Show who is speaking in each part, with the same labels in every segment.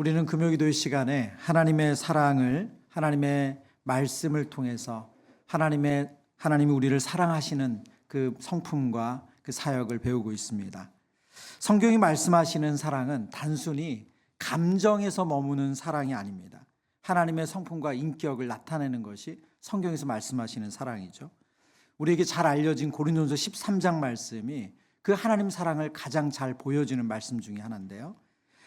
Speaker 1: 우리는 금요기도의 시간에 하나님의 사랑을, 하나님의 말씀을 통해서 하나님이 우리를 사랑하시는 그 성품과 그 사역을 배우고 있습니다. 성경이 말씀하시는 사랑은 단순히 감정에서 머무는 사랑이 아닙니다. 하나님의 성품과 인격을 나타내는 것이 성경에서 말씀하시는 사랑이죠. 우리에게 잘 알려진 고린도전서 13장 말씀이 그 하나님 사랑을 가장 잘 보여주는 말씀 중에 하나인데요.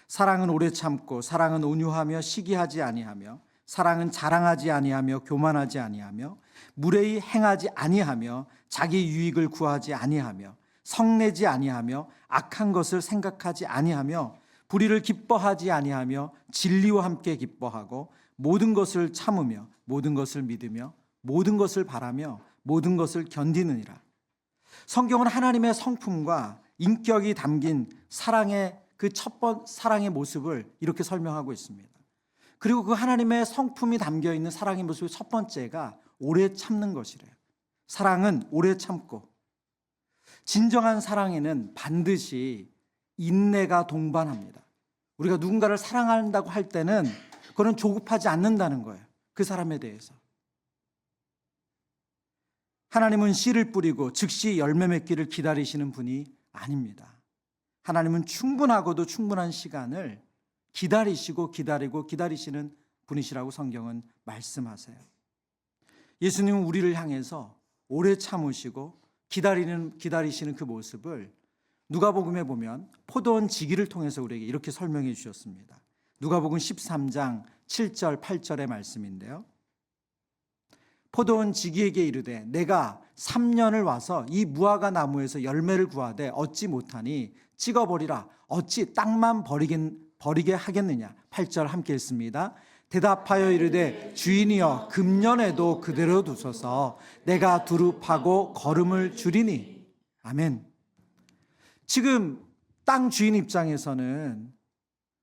Speaker 1: 사랑은 오래 참고, 사랑은 온유하며 시기하지 아니하며, 사랑은 자랑하지 아니하며 교만하지 아니하며, 무례히 행하지 아니하며, 자기 유익을 구하지 아니하며, 성내지 아니하며, 악한 것을 생각하지 아니하며, 불의를 기뻐하지 아니하며, 진리와 함께 기뻐하고, 모든 것을 참으며, 모든 것을 믿으며, 모든 것을 바라며, 모든 것을 견디느니라. 성경은 하나님의 성품과 인격이 담긴 사랑의 그 사랑의 모습을 이렇게 설명하고 있습니다. 그리고 그 하나님의 성품이 담겨 있는 사랑의 모습의 첫 번째가 오래 참는 것이래요. 사랑은 오래 참고, 진정한 사랑에는 반드시 인내가 동반합니다. 우리가 누군가를 사랑한다고 할 때는 그건 조급하지 않는다는 거예요. 그 사람에 대해서. 하나님은 씨를 뿌리고 즉시 열매 맺기를 기다리시는 분이 아닙니다. 하나님은 충분하고도 충분한 시간을 기다리시는 분이시라고 성경은 말씀하세요. 예수님은 우리를 향해서 오래 참으시고 기다리시는 그 모습을 누가복음에 보면 포도원 지기를 통해서 우리에게 이렇게 설명해 주셨습니다. 누가복음 13장 7절 8절의 말씀인데요. 포도원 지기에게 이르되 내가 3년을 와서 이 무화과 나무에서 열매를 구하되 얻지 못하니 찍어버리라. 어찌 땅만 버리게 하겠느냐. 8절 함께 읽습니다. 대답하여 이르되 주인이여 금년에도 그대로 두소서. 내가 두릅하고 거름을 줄이니. 아멘. 지금 땅 주인 입장에서는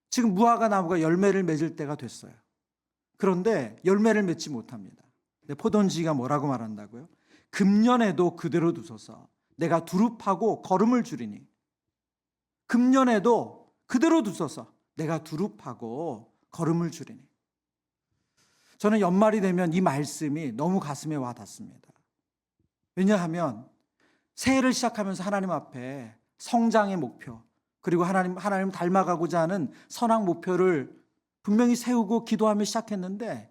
Speaker 1: 지금 무화과 나무가 열매를 맺을 때가 됐어요. 그런데 열매를 맺지 못합니다. 포도원지기가 뭐라고 말한다고요? 금년에도 그대로 두소서. 내가 두릅하고 거름을 줄이니. 금년에도 그대로 두소서. 내가 두릅하고 거름을 줄이니. 저는 연말이 되면 이 말씀이 너무 가슴에 와 닿습니다. 왜냐하면 새해를 시작하면서 하나님 앞에 성장의 목표, 그리고 하나님 닮아가고자 하는 선한 목표를 분명히 세우고 기도하며 시작했는데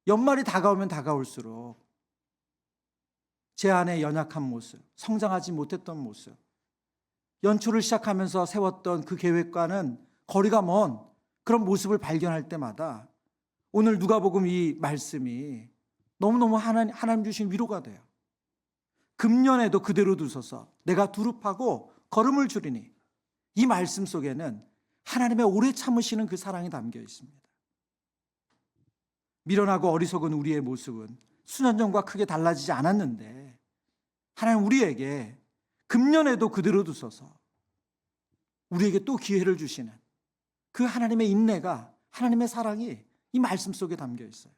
Speaker 1: 연말이 다가오면 다가올수록 제 안의 연약한 모습, 성장하지 못했던 모습, 연초를 시작하면서 세웠던 그 계획과는 거리가 먼 그런 모습을 발견할 때마다 오늘 누가복음 이 말씀이 너무너무 하나님 주신 위로가 돼요. 금년에도 그대로 두소서. 내가 두릅하고 거름을 줄이니. 이 말씀 속에는 하나님의 오래 참으시는 그 사랑이 담겨 있습니다. 미련하고 어리석은 우리의 모습은 수년 전과 크게 달라지지 않았는데 하나님 우리에게 금년에도 그대로 두소서 우리에게 또 기회를 주시는 그 하나님의 인내가, 하나님의 사랑이 이 말씀 속에 담겨 있어요.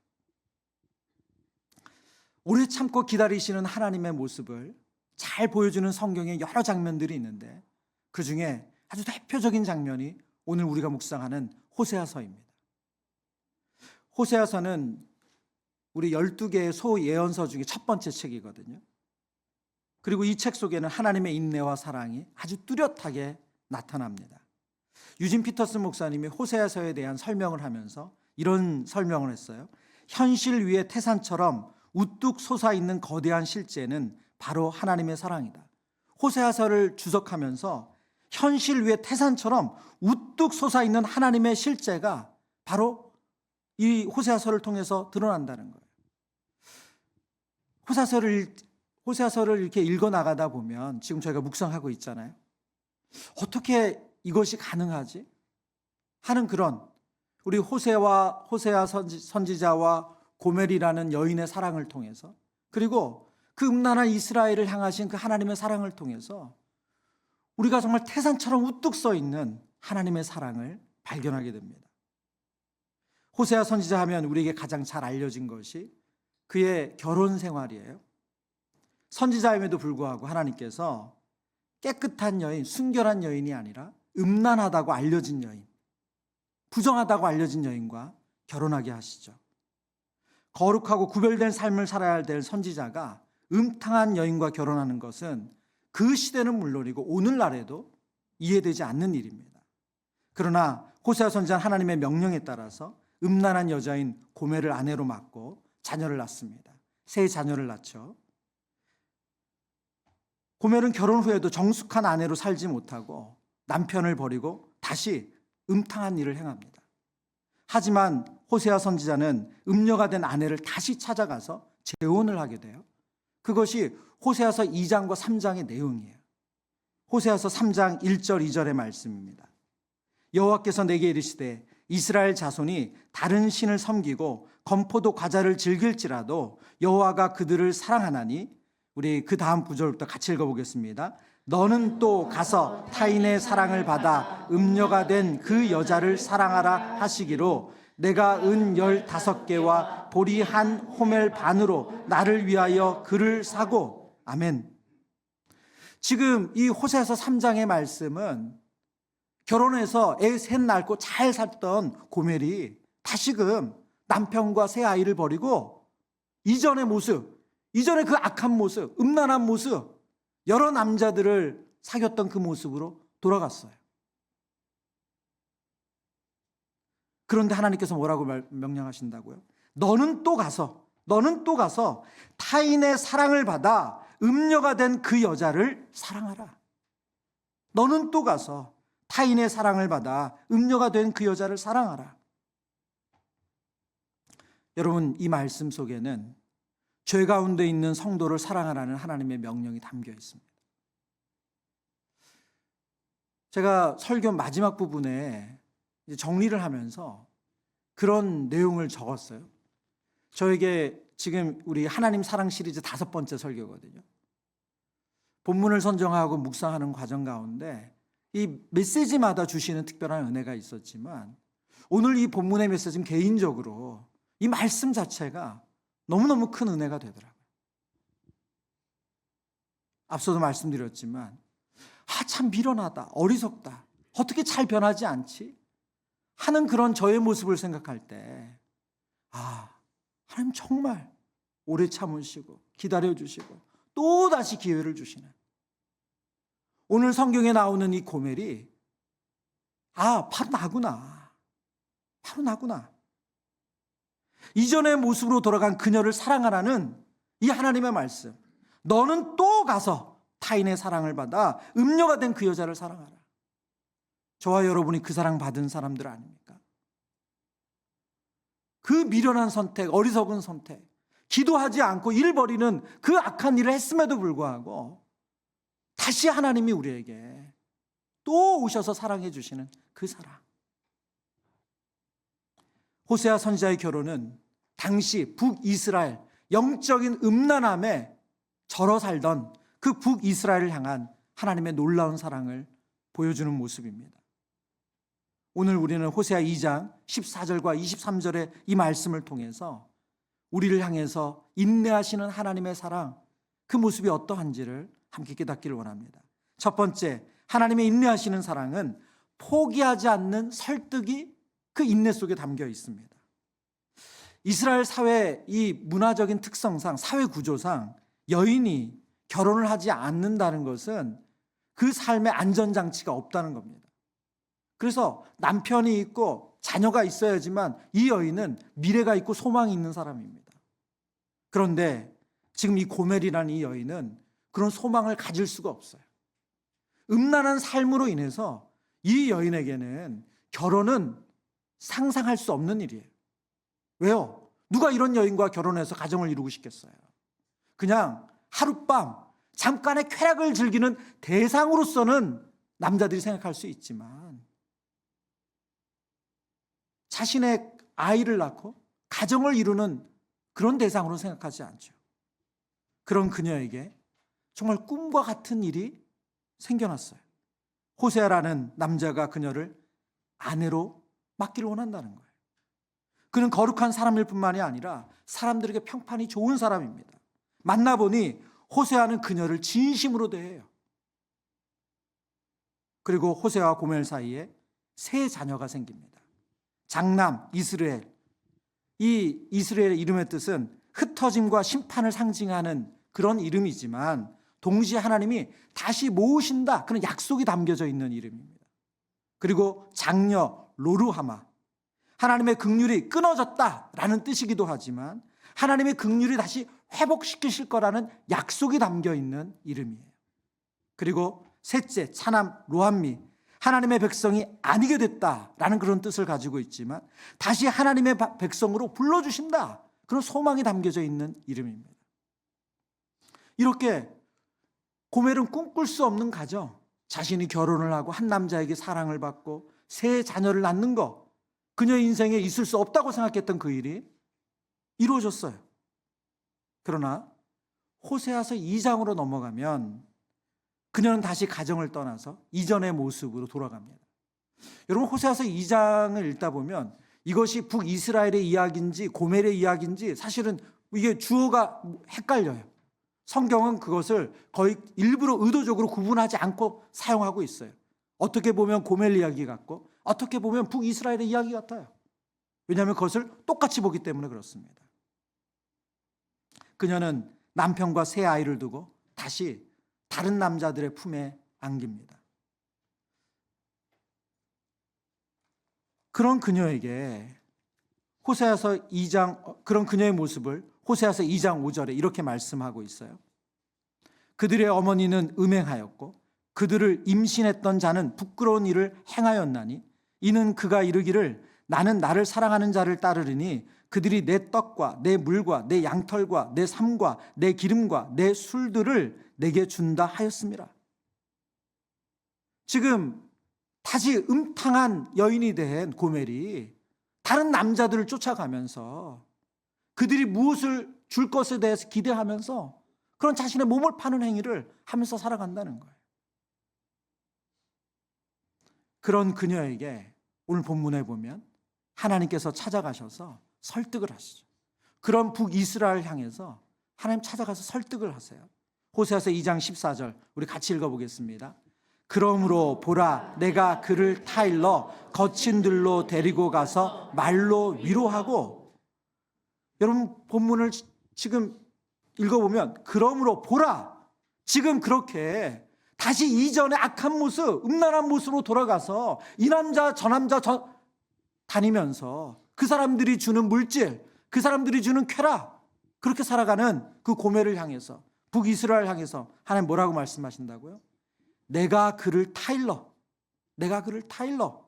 Speaker 1: 오래 참고 기다리시는 하나님의 모습을 잘 보여주는 성경의 여러 장면들이 있는데 그 중에 아주 대표적인 장면이 오늘 우리가 묵상하는 호세아서입니다. 호세아서는 우리 12개의 소예언서 중에 첫 번째 책이거든요. 그리고 이 책 속에는 하나님의 인내와 사랑이 아주 뚜렷하게 나타납니다. 유진 피터슨 목사님이 호세아서에 대한 설명을 하면서 이런 설명을 했어요. 현실 위의 태산처럼 우뚝 솟아있는 거대한 실제는 바로 하나님의 사랑이다. 호세아서를 주석하면서 현실 위의 태산처럼 우뚝 솟아있는 하나님의 실제가 바로 이 호세아서를 통해서 드러난다는 거예요. 호세아서를 이렇게 읽어나가다 보면 지금 저희가 묵상하고 있잖아요. 어떻게 이것이 가능하지? 하는 그런 우리 호세아 선지자와 고멜이라는 여인의 사랑을 통해서, 그리고 그 음란한 이스라엘을 향하신 그 하나님의 사랑을 통해서 우리가 정말 태산처럼 우뚝 서 있는 하나님의 사랑을 발견하게 됩니다. 호세아 선지자 하면 우리에게 가장 잘 알려진 것이 그의 결혼 생활이에요. 선지자임에도 불구하고 하나님께서 깨끗한 여인, 순결한 여인이 아니라 음란하다고 알려진 여인, 부정하다고 알려진 여인과 결혼하게 하시죠. 거룩하고 구별된 삶을 살아야 될 선지자가 음탕한 여인과 결혼하는 것은 그 시대는 물론이고 오늘날에도 이해되지 않는 일입니다. 그러나 호세아 선지자는 하나님의 명령에 따라서 음란한 여자인 고멜을 아내로 맞고 자녀를 낳습니다. 세 자녀를 낳죠. 고멜은 결혼 후에도 정숙한 아내로 살지 못하고 남편을 버리고 다시 음탕한 일을 행합니다. 하지만 호세아 선지자는 음녀가 된 아내를 다시 찾아가서 재혼을 하게 돼요. 그것이 호세아서 2장과 3장의 내용이에요. 호세아서 3장 1절 2절의 말씀입니다. 여호와께서 내게 이르시되 이스라엘 자손이 다른 신을 섬기고 건포도 과자를 즐길지라도 여호와가 그들을 사랑하나니, 우리 그 다음 구절부터 같이 읽어보겠습니다. 너는 또 가서 타인의 사랑을 받아 음녀가 된 그 여자를 사랑하라 하시기로 내가 은 15개와 보리 한 호멜 반으로 나를 위하여 그를 사고. 아멘. 지금 이 호세아서 3장의 말씀은 결혼해서 애 셋 낳고 잘 살던 고멜이 다시금 남편과 새 아이를 버리고 이전의 모습, 이전의 그 악한 모습, 음란한 모습, 여러 남자들을 사귀었던 그 모습으로 돌아갔어요. 그런데 하나님께서 뭐라고 명령하신다고요? 너는 또 가서 타인의 사랑을 받아 음녀가 된 그 여자를 사랑하라. 너는 또 가서 타인의 사랑을 받아 음녀가 된 그 여자를 사랑하라. 여러분, 이 말씀 속에는 죄 가운데 있는 성도를 사랑하라는 하나님의 명령이 담겨 있습니다. 제가 설교 마지막 부분에 정리를 하면서 그런 내용을 적었어요. 저에게 지금 우리 하나님 사랑 시리즈 5번째 설교거든요. 본문을 선정하고 묵상하는 과정 가운데 이 메시지마다 주시는 특별한 은혜가 있었지만, 오늘 이 본문의 메시지는 개인적으로 이 말씀 자체가 너무너무 큰 은혜가 되더라고요. 앞서도 말씀드렸지만 참 미련하다, 어리석다, 어떻게 잘 변하지 않지 하는 그런 저의 모습을 생각할 때, 하나님 정말 오래 참으시고 기다려주시고 또 다시 기회를 주시는, 오늘 성경에 나오는 이 고멜이 바로 나구나, 바로 나구나. 이전의 모습으로 돌아간 그녀를 사랑하라는 이 하나님의 말씀. 너는 또 가서 타인의 사랑을 받아 음녀가 된 그 여자를 사랑하라. 저와 여러분이 그 사랑 받은 사람들 아닙니까? 그 미련한 선택, 어리석은 선택, 기도하지 않고 일 버리는 그 악한 일을 했음에도 불구하고 다시 하나님이 우리에게 또 오셔서 사랑해 주시는 그 사랑. 호세아 선지자의 결혼은 당시 북이스라엘 영적인 음란함에 절어 살던 그 북이스라엘을 향한 하나님의 놀라운 사랑을 보여주는 모습입니다. 오늘 우리는 호세아 2장 14절과 23절의 이 말씀을 통해서 우리를 향해서 인내하시는 하나님의 사랑, 그 모습이 어떠한지를 함께 깨닫기를 원합니다. 첫 번째, 하나님의 인내하시는 사랑은 포기하지 않는 설득이 그 인내 속에 담겨 있습니다. 이스라엘 사회 이 문화적인 특성상, 사회 구조상 여인이 결혼을 하지 않는다는 것은 그 삶의 안전장치가 없다는 겁니다. 그래서 남편이 있고 자녀가 있어야지만 이 여인은 미래가 있고 소망이 있는 사람입니다. 그런데 지금 이 고멜이라는 이 여인은 그런 소망을 가질 수가 없어요. 음란한 삶으로 인해서 이 여인에게는 결혼은 상상할 수 없는 일이에요. 왜요? 누가 이런 여인과 결혼해서 가정을 이루고 싶겠어요? 그냥 하룻밤 잠깐의 쾌락을 즐기는 대상으로서는 남자들이 생각할 수 있지만, 자신의 아이를 낳고 가정을 이루는 그런 대상으로 생각하지 않죠. 그런 그녀에게 정말 꿈과 같은 일이 생겨났어요. 호세아라는 남자가 그녀를 아내로 맡기를 원한다는 거예요. 그는 거룩한 사람일 뿐만이 아니라 사람들에게 평판이 좋은 사람입니다. 만나보니 호세아는 그녀를 진심으로 대해요. 그리고 호세아와 고멜 사이에 세 자녀가 생깁니다. 장남 이스라엘. 이 이스라엘의 이름의 뜻은 흩어짐과 심판을 상징하는 그런 이름이지만 동시에 하나님이 다시 모으신다, 그런 약속이 담겨져 있는 이름입니다. 그리고 장녀 로루하마, 하나님의 긍휼이 끊어졌다라는 뜻이기도 하지만 하나님의 긍휼이 다시 회복시키실 거라는 약속이 담겨 있는 이름이에요. 그리고 셋째, 차남 로함미, 하나님의 백성이 아니게 됐다라는 그런 뜻을 가지고 있지만 다시 하나님의 백성으로 불러주신다, 그런 소망이 담겨져 있는 이름입니다. 이렇게 고멜은 꿈꿀 수 없는 가정, 자신이 결혼을 하고 한 남자에게 사랑을 받고 세 자녀를 낳는 것, 그녀의 인생에 있을 수 없다고 생각했던 그 일이 이루어졌어요. 그러나 호세아서 2장으로 넘어가면 그녀는 다시 가정을 떠나서 이전의 모습으로 돌아갑니다. 여러분, 호세아서 2장을 읽다 보면 이것이 북이스라엘의 이야기인지 고멜의 이야기인지 사실은 이게 주어가 헷갈려요. 성경은 그것을 거의 일부러 의도적으로 구분하지 않고 사용하고 있어요. 어떻게 보면 고멜 이야기 같고 어떻게 보면 북이스라엘의 이야기 같아요. 왜냐하면 그것을 똑같이 보기 때문에 그렇습니다. 그녀는 남편과 세 아이를 두고 다시 다른 남자들의 품에 안깁니다. 그런 그녀에게 호세아서 2장, 그런 그녀의 모습을 호세아서 2장 5절에 이렇게 말씀하고 있어요. 그들의 어머니는 음행하였고 그들을 임신했던 자는 부끄러운 일을 행하였나니 이는 그가 이르기를 나는 나를 사랑하는 자를 따르리니 그들이 내 떡과 내 물과 내 양털과 내 삶과 내 기름과 내 술들을 내게 준다 하였습니다. 지금 다시 음탕한 여인이 된 고멜이 다른 남자들을 쫓아가면서 그들이 무엇을 줄 것에 대해서 기대하면서 그런 자신의 몸을 파는 행위를 하면서 살아간다는 거예요. 그런 그녀에게 오늘 본문에 보면 하나님께서 찾아가셔서 설득을 하시죠. 그런 북이스라엘 향해서 하나님 찾아가서 설득을 하세요. 호세아서 2장 14절 우리 같이 읽어보겠습니다. 그러므로 보라, 내가 그를 타일러 거친 들로 데리고 가서 말로 위로하고. 여러분, 본문을 지금 읽어보면 그러므로 보라, 지금 그렇게 다시 이전의 악한 모습, 음란한 모습으로 돌아가서 이 남자 저 남자 다니면서 그 사람들이 주는 물질, 그 사람들이 주는 쾌락, 그렇게 살아가는 그 고멜을 향해서, 북이스라엘 향해서 하나님 뭐라고 말씀하신다고요? 내가 그를 타일러. 내가 그를 타일러.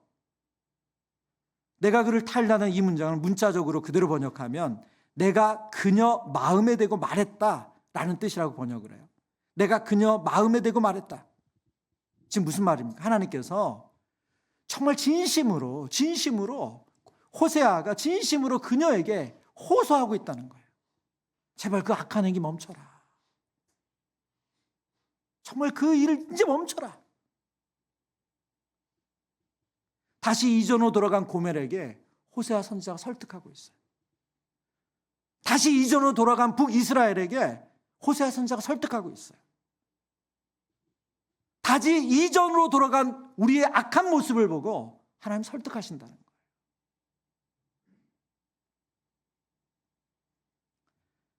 Speaker 1: 내가 그를 타일러는 이 문장을 문자적으로 그대로 번역하면 내가 그녀 마음에 대고 말했다라는 뜻이라고 번역을 해요. 내가 그녀 마음에 대고 말했다. 지금 무슨 말입니까? 하나님께서 정말 진심으로 호세아가 진심으로 그녀에게 호소하고 있다는 거예요. 제발 그 악한 행위 멈춰라. 정말 그 일을 이제 멈춰라. 다시 이전으로 돌아간 고멜에게 호세아 선지자가 설득하고 있어요. 다시 이전으로 돌아간 북이스라엘에게 호세아 선지자가 설득하고 있어요. 다시 이전으로 돌아간 우리의 악한 모습을 보고 하나님 설득하신다는 거예요.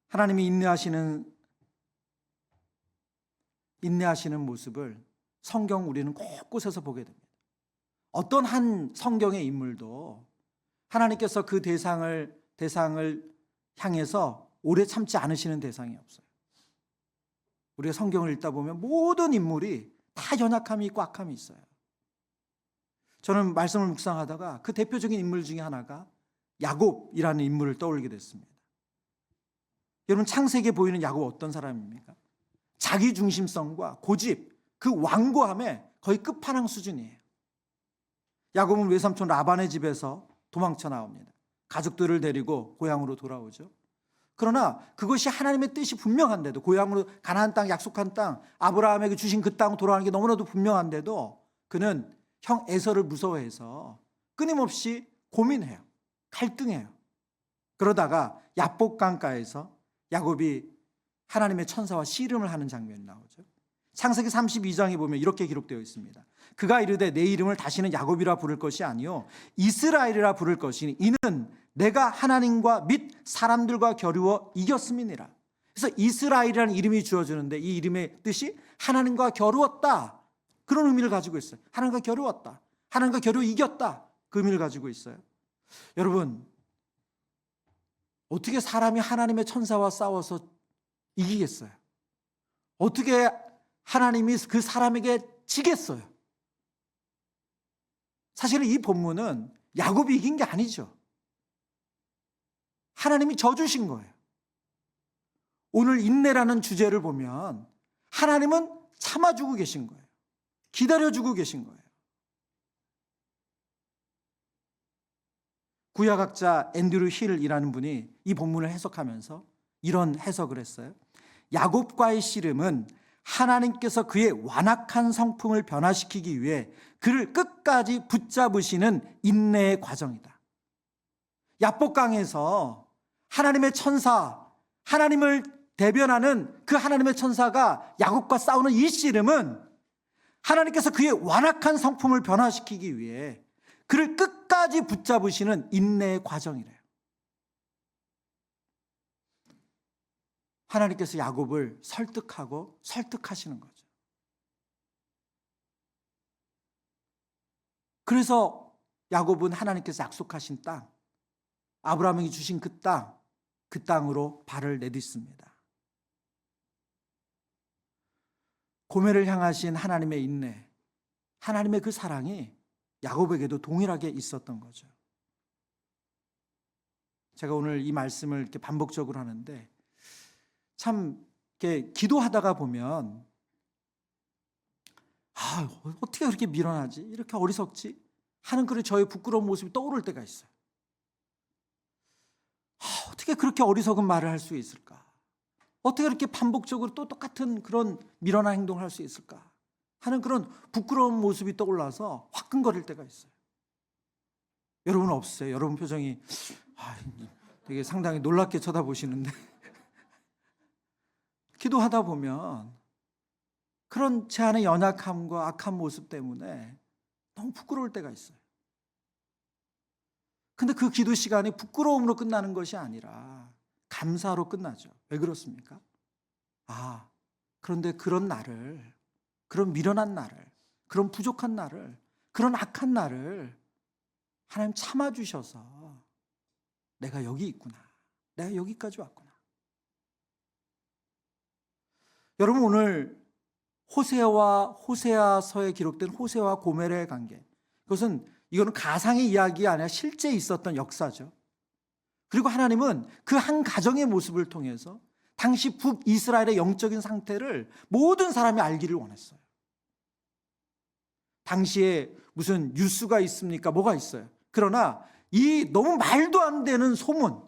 Speaker 1: 하나님이 인내하시는 모습을 성경 우리는 곳곳에서 보게 됩니다. 어떤 한 성경의 인물도 하나님께서 그 대상을 향해서 오래 참지 않으시는 대상이 없어요. 우리가 성경을 읽다 보면 모든 인물이 다 연약함이 있고 악함이 있어요. 저는 말씀을 묵상하다가 그 대표적인 인물 중에 하나가 야곱이라는 인물을 떠올리게 됐습니다. 여러분, 창세기에 보이는 야곱 어떤 사람입니까? 자기 중심성과 고집, 그 완고함의 거의 끝판왕 수준이에요. 야곱은 외삼촌 라반의 집에서 도망쳐 나옵니다. 가족들을 데리고 고향으로 돌아오죠. 그러나 그것이 하나님의 뜻이 분명한데도, 고향으로 가나안 땅, 약속한 땅, 아브라함에게 주신 그 땅 돌아가는 게 너무나도 분명한데도 그는 형 에서를 무서워해서 끊임없이 고민해요. 갈등해요. 그러다가 야복 강가에서 야곱이 하나님의 천사와 씨름을 하는 장면이 나오죠. 창세기 32장에 보면 이렇게 기록되어 있습니다. 그가 이르되 내 이름을 다시는 야곱이라 부를 것이 아니요 이스라엘이라 부를 것이니 이는 내가 하나님과 및 사람들과 겨루어 이겼음이니라. 그래서 이스라엘이라는 이름이 주어지는데 이 이름의 뜻이 하나님과 겨루었다, 그런 의미를 가지고 있어요. 하나님과 겨루었다, 하나님과 겨루 이겼다, 그 의미를 가지고 있어요. 여러분, 어떻게 사람이 하나님의 천사와 싸워서 이기겠어요? 어떻게 하나님이 그 사람에게 지겠어요? 사실은 이 본문은 야곱이 이긴 게 아니죠. 하나님이 져주신 거예요. 오늘 인내라는 주제를 보면 하나님은 참아주고 계신 거예요. 기다려주고 계신 거예요. 구약학자 앤드류 힐이라는 분이 이 본문을 해석하면서 이런 해석을 했어요. 야곱과의 씨름은 하나님께서 그의 완악한 성품을 변화시키기 위해 그를 끝까지 붙잡으시는 인내의 과정이다. 야복강에서 하나님의 천사, 하나님을 대변하는 그 하나님의 천사가 야곱과 싸우는 이 씨름은 하나님께서 그의 완악한 성품을 변화시키기 위해 그를 끝까지 붙잡으시는 인내의 과정이래요. 하나님께서 야곱을 설득하고 설득하시는 거죠. 그래서 야곱은 하나님께서 약속하신 땅, 아브라함에게 주신 그 땅으로 발을 내딛습니다. 고멜을 향하신 하나님의 인내, 하나님의 그 사랑이 야곱에게도 동일하게 있었던 거죠. 제가 오늘 이 말씀을 이렇게 반복적으로 하는데 참 이렇게 기도하다가 보면 어떻게 그렇게 미련하지? 이렇게 어리석지? 하는 그런 저의 부끄러운 모습이 떠오를 때가 있어요. 어떻게 그렇게 어리석은 말을 할 수 있을까? 어떻게 그렇게 반복적으로 또 똑같은 그런 미련한 행동을 할 수 있을까? 하는 그런 부끄러운 모습이 떠올라서 화끈거릴 때가 있어요. 여러분은 없으세요? 여러분 표정이 되게 상당히 놀랍게 쳐다보시는데 기도하다 보면 그런 제 안의 연약함과 악한 모습 때문에 너무 부끄러울 때가 있어요. 근데 그 기도 시간이 부끄러움으로 끝나는 것이 아니라 감사로 끝나죠. 왜 그렇습니까? 그런데 그런 나를, 그런 미련한 나를, 그런 부족한 나를, 그런 악한 나를 하나님 참아주셔서 내가 여기 있구나, 내가 여기까지 왔구나. 여러분, 오늘 호세아서에 기록된 호세와 고멜의 관계, 이거는 가상의 이야기가 아니라 실제 있었던 역사죠. 그리고 하나님은 그 한 가정의 모습을 통해서 당시 북이스라엘의 영적인 상태를 모든 사람이 알기를 원했어요. 당시에 무슨 뉴스가 있습니까? 뭐가 있어요? 그러나 이 너무 말도 안 되는 소문,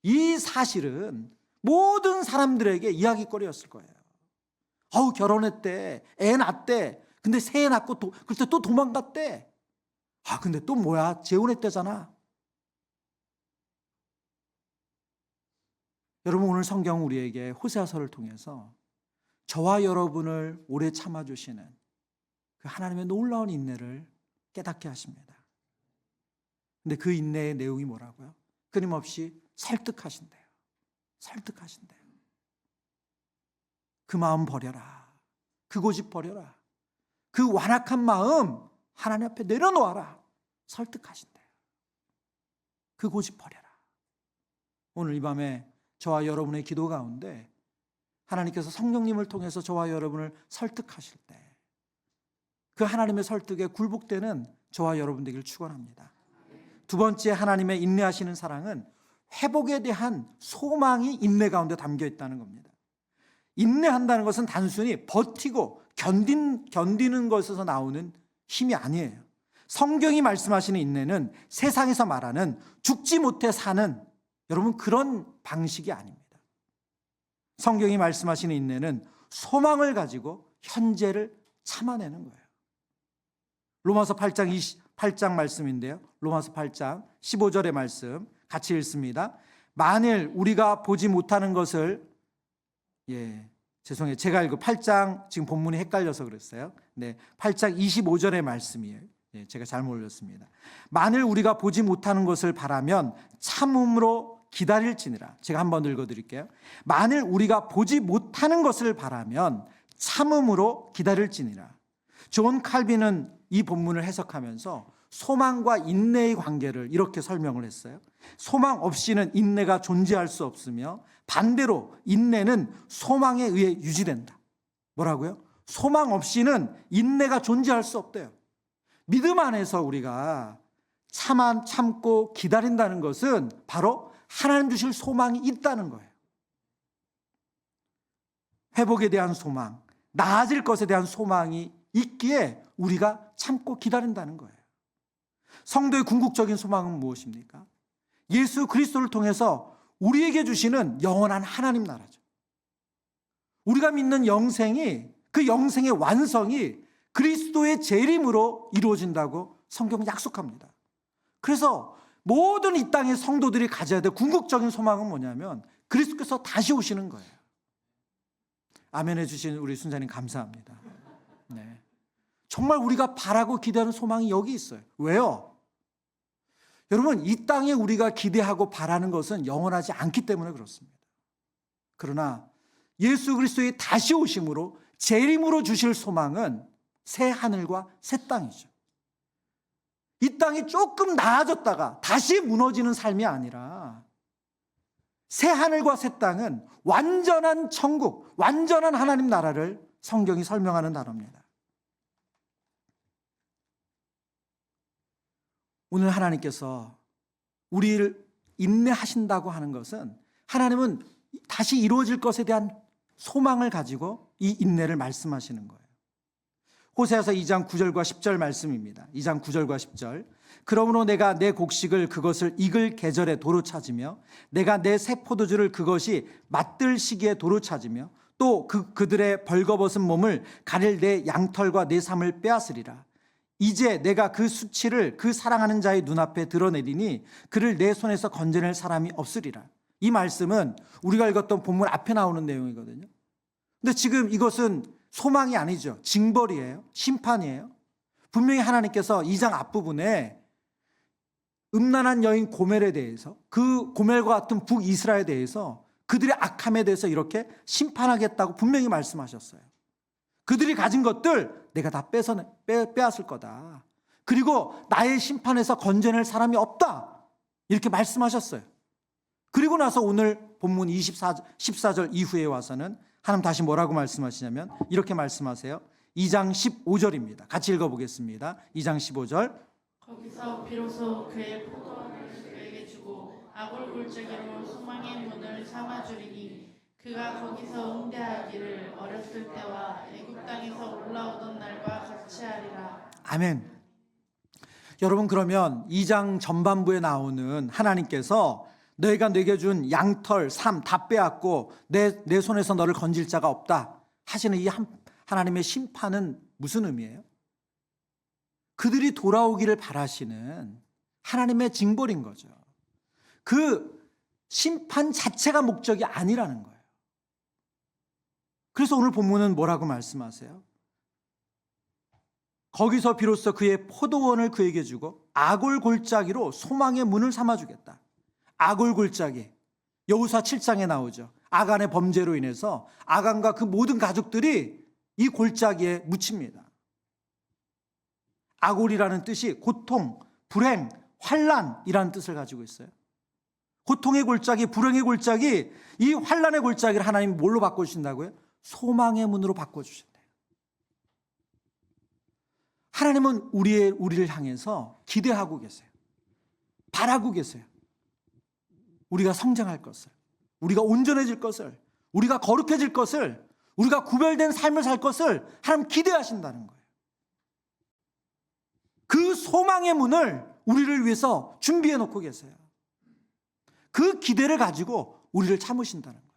Speaker 1: 이 사실은 모든 사람들에게 이야기거리였을 거예요. 결혼했대, 애 낳았대, 근데 새 낳고 그때 또 도망갔대. 근데 또 뭐야? 재혼했대잖아. 여러분, 오늘 성경 우리에게 호세아서를 통해서 저와 여러분을 오래 참아주시는 그 하나님의 놀라운 인내를 깨닫게 하십니다. 근데 그 인내의 내용이 뭐라고요? 끊임없이 설득하신대요. 설득하신대요. 그 마음 버려라. 그 고집 버려라. 그 완악한 마음 하나님 앞에 내려놓아라. 설득하신대요. 그 고집 버려라. 오늘 이 밤에 저와 여러분의 기도 가운데 하나님께서 성령님을 통해서 저와 여러분을 설득하실 때 그 하나님의 설득에 굴복되는 저와 여러분 되기를 축원합니다. 두 번째, 하나님의 인내하시는 사랑은 회복에 대한 소망이 인내 가운데 담겨 있다는 겁니다. 인내한다는 것은 단순히 버티고 견디는 것에서 나오는 힘이 아니에요. 성경이 말씀하시는 인내는 세상에서 말하는 죽지 못해 사는 여러분 그런 방식이 아닙니다. 성경이 말씀하시는 인내는 소망을 가지고 현재를 참아내는 거예요. 로마서 8장 말씀인데요. 로마서 8장 15절의 말씀 같이 읽습니다. 만일 우리가 보지 못하는 것을 죄송해요. 제가 읽은 8장 지금 본문이 헷갈려서 그랬어요. 네, 8장 25절의 말씀이에요. 네, 제가 잘못 올렸습니다. 만일 우리가 보지 못하는 것을 바라면 참음으로 기다릴지니라. 제가 한번 읽어드릴게요. 만일 우리가 보지 못하는 것을 바라면 참음으로 기다릴지니라. 존 칼빈은 이 본문을 해석하면서 소망과 인내의 관계를 이렇게 설명을 했어요. 소망 없이는 인내가 존재할 수 없으며 반대로 인내는 소망에 의해 유지된다. 뭐라고요? 소망 없이는 인내가 존재할 수 없대요. 믿음 안에서 우리가 참고 기다린다는 것은 바로 하나님 주실 소망이 있다는 거예요. 회복에 대한 소망, 나아질 것에 대한 소망이 있기에 우리가 참고 기다린다는 거예요. 성도의 궁극적인 소망은 무엇입니까? 예수 그리스도를 통해서 우리에게 주시는 영원한 하나님 나라죠. 우리가 믿는 영생이, 그 영생의 완성이 그리스도의 재림으로 이루어진다고 성경은 약속합니다. 그래서 모든 이 땅의 성도들이 가져야 될 궁극적인 소망은 뭐냐면 그리스도께서 다시 오시는 거예요. 아멘 해주신 우리 순자님 감사합니다. 네. 정말 우리가 바라고 기대하는 소망이 여기 있어요. 왜요? 여러분, 이 땅에 우리가 기대하고 바라는 것은 영원하지 않기 때문에 그렇습니다. 그러나 예수 그리스도의 다시 오심으로 재림으로 주실 소망은 새 하늘과 새 땅이죠. 이 땅이 조금 나아졌다가 다시 무너지는 삶이 아니라 새 하늘과 새 땅은 완전한 천국, 완전한 하나님 나라를 성경이 설명하는 단어입니다. 오늘 하나님께서 우리를 인내하신다고 하는 것은 하나님은 다시 이루어질 것에 대한 소망을 가지고 이 인내를 말씀하시는 거예요. 호세아서 2장 9절과 10절 말씀입니다. 2장 9절과 10절. 그러므로 내가 내 곡식을 그것을 익을 계절에 도로 찾으며 내가 내 새 포도주를 그것이 맛들 시기에 도로 찾으며 또 그들의 벌거벗은 몸을 가릴 내 양털과 내 삶을 빼앗으리라. 이제 내가 그 수치를 그 사랑하는 자의 눈앞에 드러내리니 그를 내 손에서 건져낼 사람이 없으리라. 이 말씀은 우리가 읽었던 본문 앞에 나오는 내용이거든요. 근데 지금 이것은 소망이 아니죠. 징벌이에요. 심판이에요. 분명히 하나님께서 2장 앞부분에 음란한 여인 고멜에 대해서, 그 고멜과 같은 북이스라엘에 대해서 그들의 악함에 대해서 이렇게 심판하겠다고 분명히 말씀하셨어요. 그들이 가진 것들 내가 다 빼앗을 거다. 그리고 나의 심판에서 건져낼 사람이 없다. 이렇게 말씀하셨어요. 그리고 나서 오늘 본문 14절 이후에 와서는 하나님 다시 뭐라고 말씀하시냐면 이렇게 말씀하세요. 2장 15절입니다. 같이 읽어보겠습니다. 2장 15절.
Speaker 2: 거기서 비로소 그의 포도원을 그에게 주고 아골 골짜기로 소망의 문을 삼아주리니 그가 거기서 응대하기를 어렸을 때와 애굽 땅에서 올라오던 날과 같이 하리라.
Speaker 1: 아멘. 여러분, 그러면 2장 전반부에 나오는 하나님께서 너희가 내게 준 양털, 삶 다 빼앗고 내 손에서 너를 건질 자가 없다 하시는 이 하나님의 심판은 무슨 의미예요? 그들이 돌아오기를 바라시는 하나님의 징벌인 거죠. 그 심판 자체가 목적이 아니라는 거예요. 그래서 오늘 본문은 뭐라고 말씀하세요? 거기서 비로소 그의 포도원을 그에게 주고 아골 골짜기로 소망의 문을 삼아주겠다. 아골 골짜기, 여호수아 7장에 나오죠. 아간의 범죄로 인해서 아간과 그 모든 가족들이 이 골짜기에 묻힙니다. 아골이라는 뜻이 고통, 불행, 환난이라는 뜻을 가지고 있어요. 고통의 골짜기, 불행의 골짜기, 이 환난의 골짜기를 하나님이 뭘로 바꿔주신다고요? 소망의 문으로 바꿔주신대요. 하나님은 우리를 향해서 기대하고 계세요. 바라고 계세요. 우리가 성장할 것을, 우리가 온전해질 것을, 우리가 거룩해질 것을, 우리가 구별된 삶을 살 것을 하나님 기대하신다는 거예요. 그 소망의 문을 우리를 위해서 준비해 놓고 계세요. 그 기대를 가지고 우리를 참으신다는 거예요.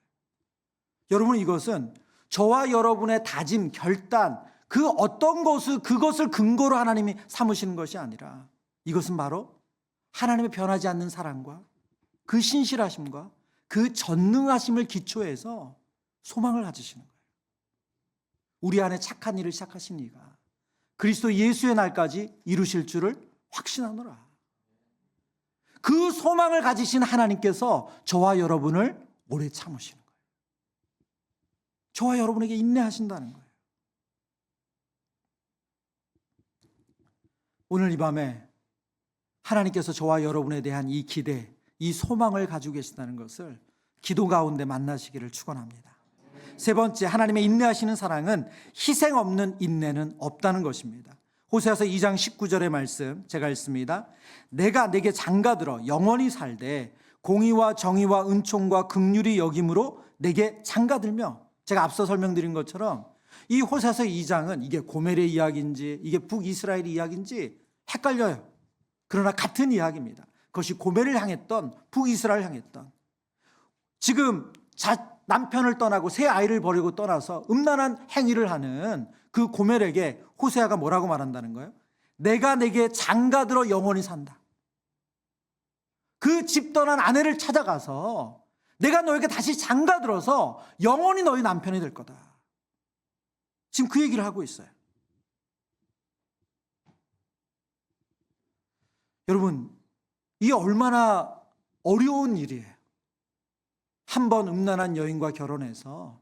Speaker 1: 여러분, 이것은 저와 여러분의 다짐, 결단, 그 어떤 그것을 근거로 하나님이 삼으시는 것이 아니라 이것은 바로 하나님의 변하지 않는 사랑과 그 신실하심과 그 전능하심을 기초해서 소망을 가지시는 거예요. 우리 안에 착한 일을 시작하신 이가 그리스도 예수의 날까지 이루실 줄을 확신하노라. 그 소망을 가지신 하나님께서 저와 여러분을 오래 참으시는 거예요. 저와 여러분에게 인내하신다는 거예요. 오늘 이 밤에 하나님께서 저와 여러분에 대한 이 기대, 이 소망을 가지고 계신다는 것을 기도 가운데 만나시기를 축원합니다. 세 번째, 하나님의 인내하시는 사랑은 희생 없는 인내는 없다는 것입니다. 호세아서 2장 19절의 말씀 제가 읽습니다. 내가 내게 장가들어 영원히 살되 공의와 정의와 은총과 긍휼이 여김으로 내게 장가들며, 제가 앞서 설명드린 것처럼 이 호세아서 2장은 이게 고멜의 이야기인지 이게 북이스라엘의 이야기인지 헷갈려요. 그러나 같은 이야기입니다. 그것이 고멜을 향했던, 북이스라엘을 향했던, 지금 남편을 떠나고 새 아이를 버리고 떠나서 음란한 행위를 하는 그 고멜에게 호세아가 뭐라고 말한다는 거예요? 내가 내게 장가들어 영원히 산다. 그 집 떠난 아내를 찾아가서 내가 너에게 다시 장가들어서 영원히 너희 남편이 될 거다. 지금 그 얘기를 하고 있어요. 여러분, 이게 얼마나 어려운 일이에요. 한 번 음란한 여인과 결혼해서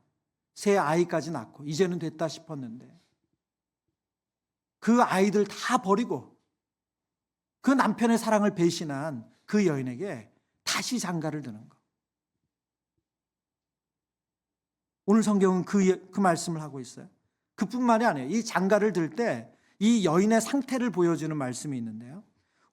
Speaker 1: 새 아이까지 낳고 이제는 됐다 싶었는데 그 아이들 다 버리고 그 남편의 사랑을 배신한 그 여인에게 다시 장가를 드는 것. 오늘 성경은 그 말씀을 하고 있어요. 그뿐만이 아니에요. 이 장가를 들 때 이 여인의 상태를 보여주는 말씀이 있는데요.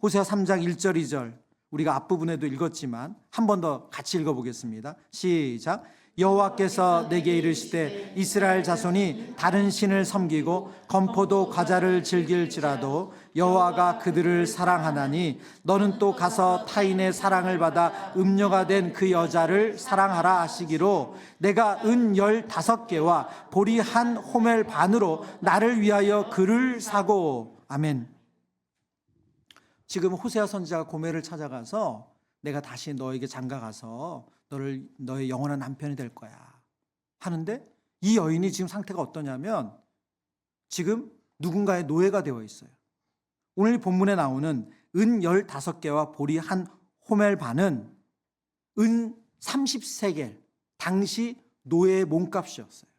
Speaker 1: 호세아 3장 1절 2절 우리가 앞부분에도 읽었지만 한 번 더 같이 읽어보겠습니다. 시작. 여호와께서 내게 이르시되 이스라엘 자손이 다른 신을 섬기고 건포도 과자를 즐길지라도 여호와가 그들을 사랑하나니 너는 또 가서 타인의 사랑을 받아 음녀가 된 그 여자를 사랑하라 하시기로 내가 은 15개와 보리 한 호멜 반으로 나를 위하여 그를 사고. 아멘. 지금 호세아 선지자가 고멜을 찾아가서 내가 다시 너에게 장가가서 너의 영원한 남편이 될 거야 하는데, 이 여인이 지금 상태가 어떠냐면 지금 누군가의 노예가 되어 있어요. 오늘 본문에 나오는 은 15개와 보리 한 호멜 반은 은 30세겔, 당시 노예의 몸값이었어요.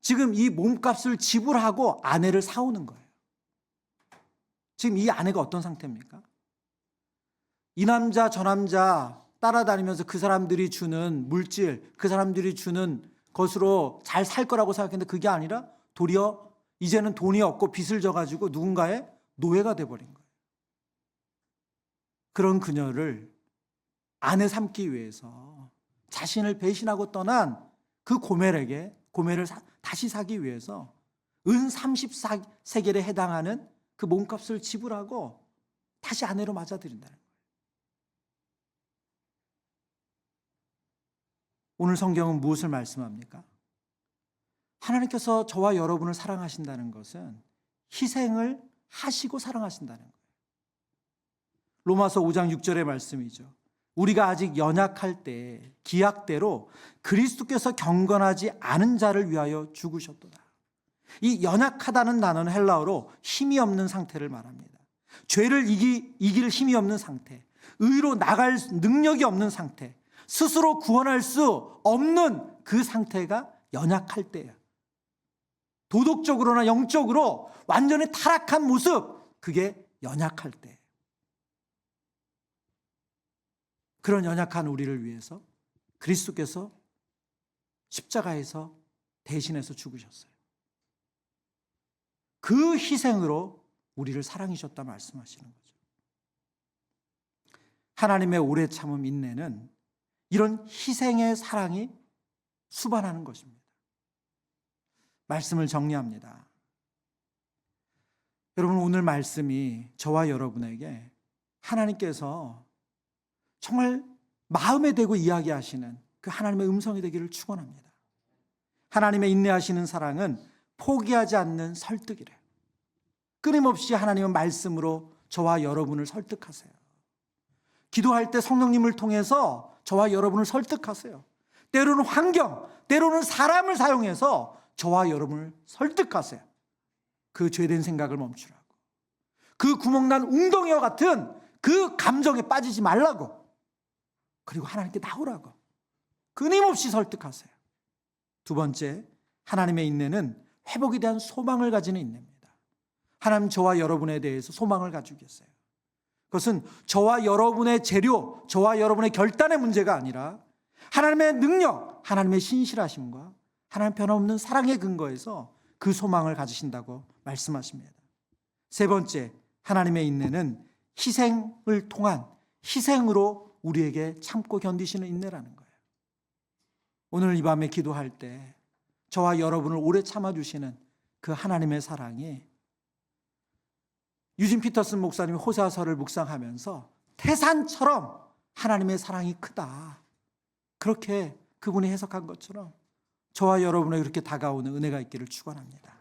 Speaker 1: 지금 이 몸값을 지불하고 아내를 사오는 거예요. 지금 이 아내가 어떤 상태입니까? 이 남자 저 남자 따라다니면서 그 사람들이 주는 물질, 그 사람들이 주는 것으로 잘 살 거라고 생각했는데 그게 아니라 도리어 이제는 돈이 없고 빚을 져가지고 누군가의 노예가 돼버린 거예요. 그런 그녀를 아내 삼기 위해서 자신을 배신하고 떠난 그 고멜을 다시 사기 위해서 은 34세겔에 해당하는 그 몸값을 지불하고 다시 아내로 맞아들인다는 거예요. 오늘 성경은 무엇을 말씀합니까? 하나님께서 저와 여러분을 사랑하신다는 것은 희생을 하시고 사랑하신다는 거예요. 로마서 5장 6절의 말씀이죠. 우리가 아직 연약할 때 기약대로 그리스도께서 경건하지 않은 자를 위하여 죽으셨도다. 이 연약하다는 단어는 헬라어로 힘이 없는 상태를 말합니다. 죄를 이길 힘이 없는 상태, 의로 나갈 능력이 없는 상태, 스스로 구원할 수 없는 그 상태가 연약할 때예요. 도덕적으로나 영적으로 완전히 타락한 모습, 그게 연약할 때. 그런 연약한 우리를 위해서 그리스도께서 십자가에서 대신해서 죽으셨어요. 그 희생으로 우리를 사랑하셨다 말씀하시는 거죠. 하나님의 오래 참음 인내는 이런 희생의 사랑이 수반하는 것입니다. 말씀을 정리합니다. 여러분, 오늘 말씀이 저와 여러분에게 하나님께서 정말 마음에 대고 이야기하시는 그 하나님의 음성이 되기를 축원합니다. 하나님의 인내하시는 사랑은 포기하지 않는 설득이래요. 끊임없이 하나님의 말씀으로 저와 여러분을 설득하세요. 기도할 때 성령님을 통해서 저와 여러분을 설득하세요. 때로는 환경, 때로는 사람을 사용해서 저와 여러분을 설득하세요. 그 죄된 생각을 멈추라고. 그 구멍난 웅덩이와 같은 그 감정에 빠지지 말라고. 그리고 하나님께 나오라고. 끊임없이 설득하세요. 두 번째, 하나님의 인내는 회복에 대한 소망을 가지는 인내입니다. 하나님 저와 여러분에 대해서 소망을 가지고 계세요. 그것은 저와 여러분의 재료, 저와 여러분의 결단의 문제가 아니라 하나님의 능력, 하나님의 신실하심과 하나님 변함없는 사랑의 근거에서 그 소망을 가지신다고 말씀하십니다. 세 번째, 하나님의 인내는 희생을 통한 희생으로 우리에게 참고 견디시는 인내라는 거예요. 오늘 이 밤에 기도할 때 저와 여러분을 오래 참아주시는 그 하나님의 사랑이 유진 피터슨 목사님이 호세아서를 묵상하면서 태산처럼 하나님의 사랑이 크다. 그렇게 그분이 해석한 것처럼 저와 여러분에게 그렇게 다가오는 은혜가 있기를 축원합니다.